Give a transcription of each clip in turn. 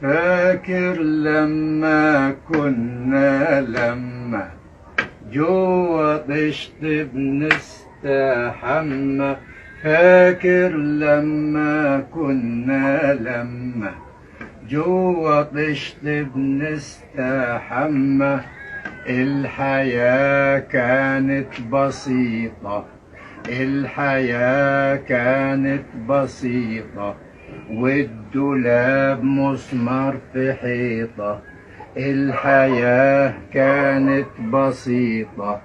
فاكر لما كنا جوا طشت بنستحمى. فاكر لما كنا جوا طشت بنستحمى. الحياة كانت بسيطة، الحياة كانت بسيطة، والدولاب مسمار في حيطة. الحياة كانت بسيطة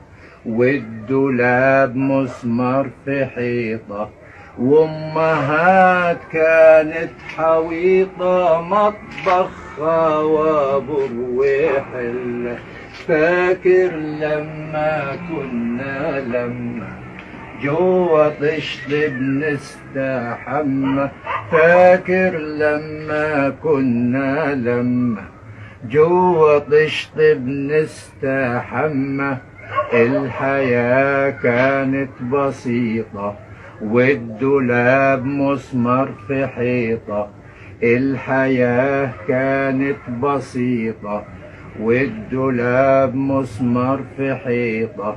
والدولاب مسمار في حيطة، وامهات كانت حويطة، مطبخها وبروح حلة. فاكر لما كنا جوا طشت بنستحمى. فاكر لما كنا جوا طشت بنستحمى. الحياة كانت بسيطة والدولاب مسمار في حيطة. الحياة كانت بسيطة والدولاب مسمار في حيطة،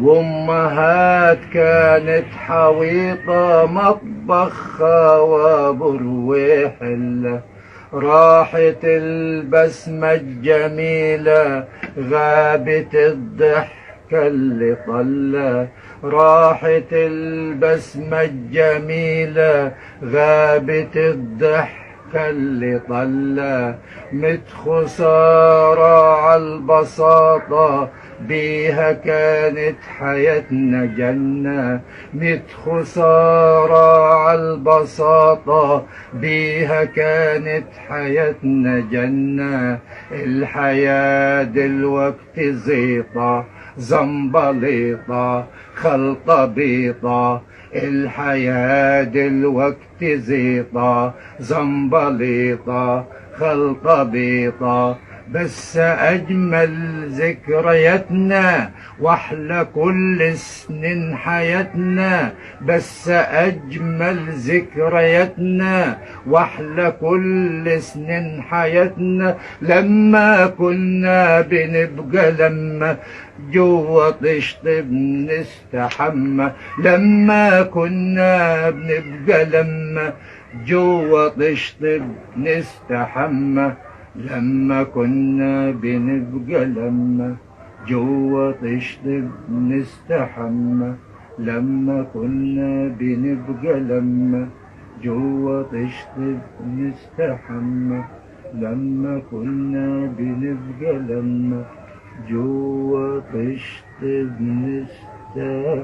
وامهات كانت حويطة، مطبخها وبروح حلة. راحت البسمة الجميلة، غابت الضحكة اللي طلة. راحت البسمة الجميلة، غابت الضحكة اللي طلة. مت خسارة عالبساطة، بيها كانت حياتنا جنة. مت خسارة عالبساطة، بيها كانت حياتنا جنة. الحياة دلوقتي زيطة، زنبليطة، خلطة بيضة. الحياة دلوقتي زيطة، زنبليطة، خلطة بيضة. بس أجمل ذكرياتنا وأحلى كل سنين حياتنا. بس أجمل ذكرياتنا وأحلى كل سنين حياتنا، لما كنا بنبقى جوا طشت بنستحمى. لما كنا بنبقى جوا طشت بنستحمى. لما كنا بنبقى جوا طشت بنستحمى. لما كنا بنبقى جوا طشت بنستحمى. لما كنا بنبقى جوا طشت بنستحمى.